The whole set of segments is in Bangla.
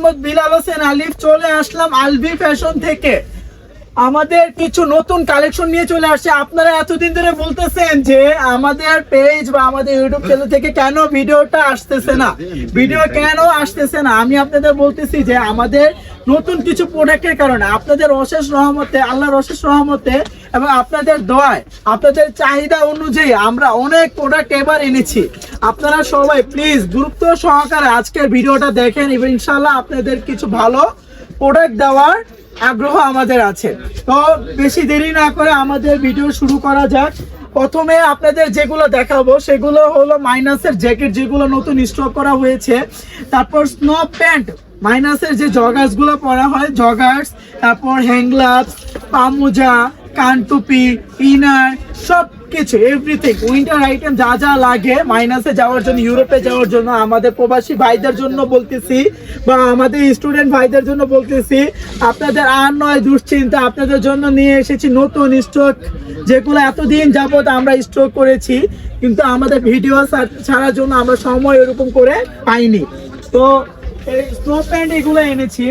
মোহাম্মদ বিলাল হোসেন আলিফ, চলে আসলাম আলভি ফ্যাশন থেকে। আমাদের কিছু নতুন কালেকশন নিয়ে চলে আসছে। আপনারা এতদিন ধরে বলতেছেন যে আমাদের পেজ বা আমাদের ইউটিউব চ্যানেল থেকে কেন ভিডিওটা আসতেছে না, আমি আপনাদের বলতেছি যে আমাদের নতুন কিছু প্রোডাক্টের কারণে, আপনাদের অশেষ রহমতে, আল্লাহর অশেষ রহমতে এবং আপনাদের দোয়ায়, আপনাদের চাহিদা অনুযায়ী আমরা অনেক প্রোডাক্ট এবার এনেছি। আপনারা সবাই প্লিজ গুরুত্ব সহকারে আজকের ভিডিওটা দেখেন এবং ইনশাআল্লাহ আপনাদের কিছু ভালো প্রোডাক্ট দেওয়ার আগ্রহ আমাদের আছে। তো বেশি দেরি না করে আমাদের ভিডিও শুরু করা যাক। প্রথমে আপনাদের যেগুলো দেখাবো সেগুলো হলো মাইনাসের জ্যাকেট, যেগুলো নতুন স্টক করা হয়েছে। তারপর স্নো প্যান্ট, মাইনাসের যে জগার্স গুলো পরা হয়, জগার্স, তারপর হ্যান্ড গ্লাভস, পামোজা, কানটুপি, ইনার, সব কিছু এভরিথিং উইন্টার আইটেম যা যা লাগে মাইনাসে যাওয়ার জন্য, ইউরোপে যাওয়ার জন্য, আমাদের প্রবাসী ভাইদের জন্য বলতেছি বা আমাদের স্টুডেন্ট ভাইদের জন্য বলতেছি, আপনাদের আর নয় দুশ্চিন্তা, আপনাদের জন্য নিয়ে এসেছি নতুন স্টক, যেগুলো এতদিন যাবত আমরা স্টক করেছি কিন্তু আমাদের ভিডিও ছাড়ার জন্য আমরা সময় এরকম করে পাইনি। তো এই স্নো প্যান্ট এগুলো এনেছি।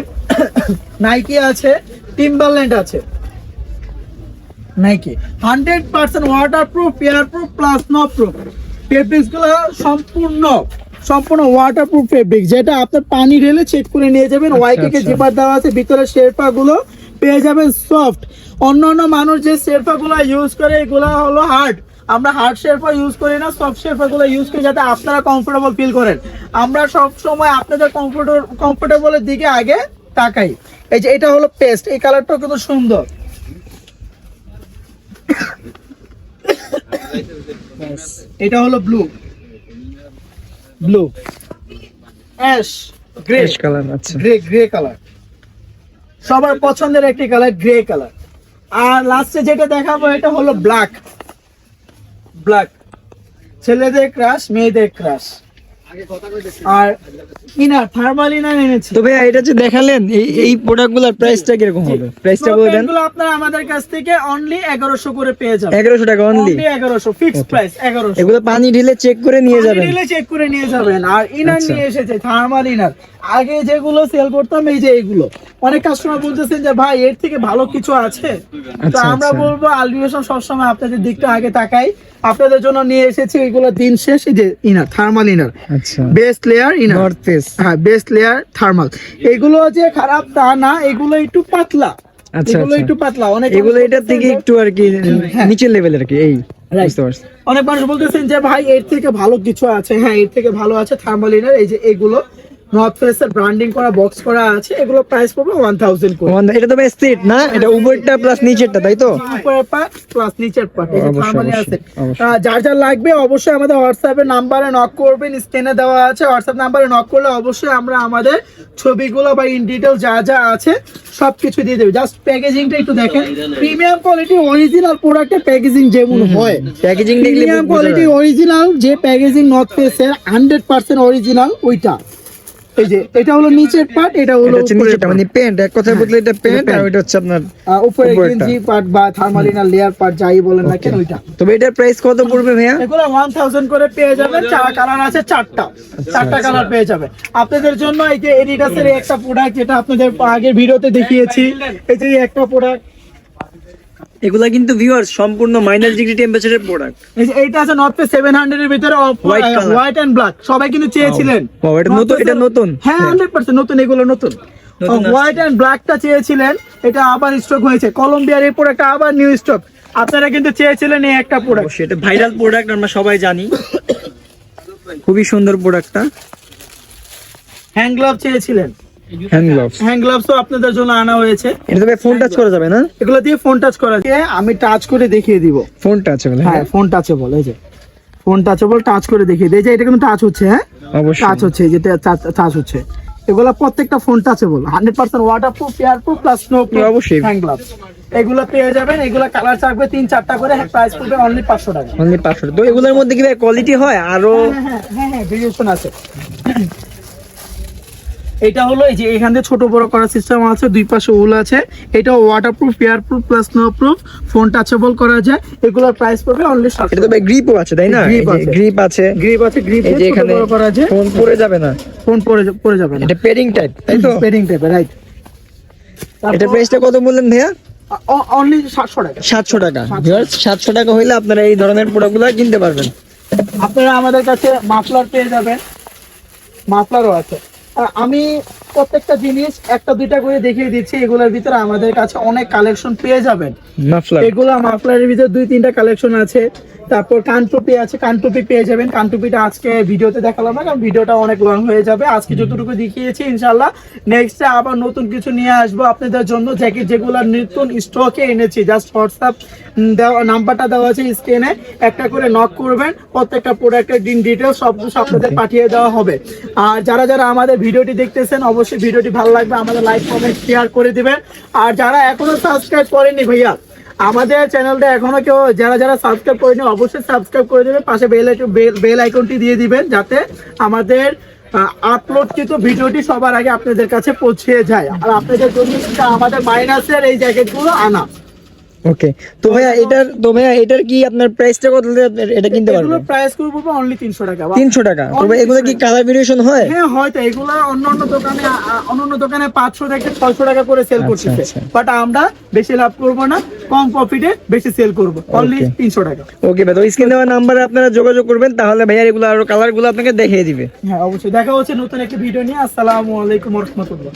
নাইকি আছে, টিম্বারল্যান্ড আছে, Nike 100% waterproof, airproof plus snow proof fabrics গুলো সম্পূর্ণ ওয়াটারপ্রুফ ফেব্রিক, যেটা আপনার পানি ঢেলে চেক করে নিয়ে যাবেন। ওয়াইকে জিপার দেওয়া আছে, ভিতরে শেরপা গুলো পেয়ে যাবেন সফট। অন্যান্য মানুষ যে শেরপা গুলো ইউজ করে এগুলো হলো হার্ড, আমরা হার্ড শেরপা ইউজ করি না, সফট শেরপা গুলো ইউজ করি যাতে আপনারা কমফোর্টেবল ফিল করেন। আমরা সব সময় আপনাদের কমফোর্টেবলের দিকে আগে তাকাই। এই যে এটা হলো পেস্ট, এই কালারটাও কিন্তু সুন্দর। এটা হলো ব্লু অ্যাশ গ্রে কালার আছে, গ্রে কালার সবার পছন্দের একটি কালার, গ্রে কালার। আর লাস্টে যেটা দেখাবো এটা হলো ব্ল্যাক, ছেলেদের ক্রাশ, মেয়েদের ক্রাশ। আর ইনার, থার্মাল ইনার এনেছি। তো ভাই এটা যে দেখালেন এই প্রোডাক্টগুলোর প্রাইসটা কি রকম হবে? প্রাইসটা বলে দেন। এগুলো আপনারা আমাদের কাছ থেকে অনলি 1100 করে পেয়ে যাবেন। 1100 টাকা অনলি, 1100 ফিক্সড প্রাইস 1100। এগুলো পানি ঢেলে চেক করে নিয়ে যাবেন, চেক করে নিয়ে যাবেন। আর ইনার নিয়ে এসেছে থার্মাল ইনার। আগে যেগুলো সেল করতাম এই যে এইগুলো, অনেক কাস্টমার বলতেছেন যে ভাই এর থেকে ভালো কিছু আছে, তো আমরা বলবো আলভি ফ্যাশন সবসময় আপনাদের দিকটা আগে তাকাই। আপনাদের জন্য নিয়ে এসেছি এগুলো দিন শেষ, এই যে ইনার, থার্মাল ইনার, আচ্ছা, best layer inner, north face, হ্যাঁ বেস্ট লেয়ার থার্মাল। এগুলো যে খারাপ তা না, এগুলো একটু পাতলা, এগুলো একটু পাতলা, অনেক এগুলো এটার থেকে একটু আর কি নিচের লেভেল আর কি। এই বুঝতে পারছেন, অনেক মানুষ বলতেছেন যে ভাই এর থেকে ভালো কিছু আছে। হ্যাঁ এর থেকে ভালো আছে থার্মাল ইনার। এই যে এগুলো নর্থ ফেসের ব্র্যান্ডিং করা, বক্স করা আছে, এগুলো প্রাইস পড়বে 1000 করে। এটা তো ভাই সেট না, এটা উপরটা প্লাস নিচেরটা, তাই তো? উপরের পার্ট প্লাস নিচের পার্ট, এই যে থার্মাল আছে। যার যার লাগবে অবশ্যই আমাদের হোয়াটসঅ্যাপের নাম্বারে নক করবেন, স্ক্রিনে দেওয়া আছে। হোয়াটসঅ্যাপ নাম্বারে নক করলে অবশ্যই আমরা আমাদের ছবিগুলো বা ইন ডিটেইল যা যা আছে সবকিছু দিয়ে দেব। জাস্ট প্যাকেজিংটা একটু দেখেন, প্রিমিয়াম কোয়ালিটি অরিজিনাল প্রোডাক্টের প্যাকেজিং যেমন হয়, প্যাকেজিং দেখলে প্রিমিয়াম কোয়ালিটি অরিজিনাল যে প্যাকেজিং নর্থ ফেসের 100% অরিজিনাল ওইটা। এই যে এটা হলো নিচের পার্ট, এটা হলো নিচেরটা, মানে প্যান্ট এক কথায় বলতে এটা প্যান্ট, আর ওইটা হচ্ছে আপনার উপরে গেঞ্জি পার্ট বা থার্মাল ইনার লেয়ার পার্ট যাই বলেন না কেন ওইটা। তবে এটার প্রাইস কত পড়বে ভাইয়া? এগুলো 1000 করে পেয়ে যাবেন। চার কালার আছে, চারটা কালার পেয়ে যাবে আপনাদের জন্য। এই যে এডিডাসের একটা প্রোডাক্ট যেটা আপনাদের আগের ভিডিওতে দেখিয়েছি, এই যে একটা প্রোডাক্ট, এগুলা কিন্তু ভিউয়ার্স সম্পূর্ণ মাইনাস ডিগ্রি টেম্পারেচারের প্রোডাক্ট। এই যে এইটা আছে নর্থ ফেস 700 এর ভিতরে হোয়াইট এন্ড ব্ল্যাক, সবাই কিন্তু চেয়েছিলেন। এটা নতুন, এটা নতুন, হ্যাঁ 100% নতুন, এগুলো নতুন। হোয়াইট এন্ড ব্ল্যাকটা চেয়েছিলেন, এটা আবার স্টক হয়েছে। কলম্বিয়ার এই প্রোডাক্টটা আবার নিউ স্টক। আপনারা কিন্তু চেয়েছিলেন এই একটা প্রোডাক্ট, সেটা ভাইরাল প্রোডাক্ট, আমরা সবাই জানি, খুবই সুন্দর প্রোডাক্টটা। হ্যান্ড গ্লাভ চেয়েছিলেন, হ্যান্ড গ্লাভসও আপনাদের জন্য আনা হয়েছে। এটা ভাই ফোন টাচ করা যাবে না? এগুলো দিয়ে ফোন টাচ করা যায়, আমি টাচ করে দেখিয়ে দিব। ফোন টাচেবল? হ্যাঁ ফোন টাচেবল, এই যে ফোন টাচেবল, টাচ করে দেখিয়ে দিই। এই যে এটা কিন্তু টাচ হচ্ছে, হ্যাঁ অবশ্যই টাচ হচ্ছে, এই যে টাচ হচ্ছে। এগুলো প্রত্যেকটা phone touchable, 100% waterproof, airproof plus snow proof অবশ্যই হ্যান্ড গ্লাভস। এগুলো পেয়ে যাবেন। এগুলো কালার থাকবে 3-4টা করে, প্রাইস পড়বে অনলি 500 টাকা। অনলি 500। তো এগুলোর মধ্যে কি ভাই কোয়ালিটি হয় আরো? হ্যাঁ ভেরিয়েশন আছে। এটা হলো এই যে এখান থেকে ছোট বড় করার সিস্টেম আছে, দুই পাশে উল আছে। এটা waterproof, airproof plus snow proof, phone touchable করা যায়। এগুলোর প্রাইস পড়বে অনলি 700 এটা তো ভাই গ্রিপও আছে তাই না? Grip আছে। গ্রিপ আছে, গ্রিপ আছে, গ্রিপ এই যে ছোট এখানে বড় করা যায়, ফোন পড়ে যাবে না, ফোন পড়ে যাবে না। এটা পেডিং টাইপ তাই তো? পেডিং টাইপের, রাইট। এটা প্রাইসটা কত বললেন ভাইয়া? অনলি 700 টাকা। 700 টাকা। ভিউয়ার্স 700 টাকা হইলে আপনারা এই ধরনের প্রোডাক্টগুলো কিনতে পারবেন। আপনারা আমাদের কাছে মাফলার পেয়ে যাবেন, মাফলারও আছে। আমি প্রত্যেকটা জিনিস একটা দুইটা করে দেখিয়ে দিচ্ছি, এগুলোর ভিতরে আমাদের কাছে অনেক কালেকশন পেয়ে যাবেন। মাফলার এগুলো মাফলারের ভিতরে 2-3টা কালেকশন আছে। তারপর কানটুপি আছে, কানটুপি পেয়ে যাবেন। কানটুপিটা আজকে ভিডিওতে দেখালাম না, কারণ ভিডিওটা অনেক লং হয়ে যাবে। আজকে যতটুকু দেখিয়েছি, ইনশাল্লাহ নেক্সটে আবার নতুন কিছু নিয়ে আসবো আপনাদের জন্য। জ্যাকেট যেগুলো নতুন স্টকে এনেছি, জাস্ট হোয়াটসঅ্যাপ দেওয়া নাম্বারটা দেওয়া আছে স্ক্রিনে, একটা করে নক করবেন, প্রত্যেকটা প্রোডাক্টের ডিটেলস সব কিছু আপনাদের পাঠিয়ে দেওয়া হবে। আর যারা যারা আমাদের ভিডিওটি দেখতেছেন, অবশ্যই ভিডিওটি ভালো লাগবে, আমাদের লাইক কমেন্ট শেয়ার করে দিবেন। আর যারা এখনো সাবস্ক্রাইব করেনি ভাইয়া, আমাদের চ্যানেলটা এখনো কেউ যারা যারা সাবস্ক্রাইব করেনি, অবশ্যই সাবস্ক্রাইব করে দেবেন, পাশে বেল আইকনটি দিয়ে দিবেন, যাতে আমাদের আপলোডকৃত ভিডিওটি সবার আগে আপনাদের কাছে পৌঁছে যায়। আর আপনাদের জন্য আমাদের মাইনাসের এই জ্যাকেটগুলো আনা। ওকে। তো ভাইয়া এটার কি আপনার প্রাইসটা কত হলে এটা কিনতে এগুলো পারবেন? প্রাইস করবো অনলি 300 টাকা। 300 টাকা। তবে এগুলো কি কালার ভেরিয়েশন হয়? হ্যাঁ, হয়তো এগুলো অন্য দোকানে 500 থেকে 600 টাকা করে সেল করতেছে, আচ্ছা। বাট আমরা বেশি লাভ করব না, কম প্রফিটে বেশি সেল করব, অনলি 300 টাকা। ওকে ভাই, তো স্ক্রিনে দেওয়া নাম্বারে আপনারা যোগাযোগ করবেন, তাহলে ভাইয়া এগুলো আর কালারগুলো আপনাকে দেখিয়ে দিবে। হ্যাঁ, অবশ্যই। দেখা হচ্ছে নতুন একটি ভিডিও নিয়ে। আসসালামু আলাইকুম ওয়া রাহমাতুল্লাহ।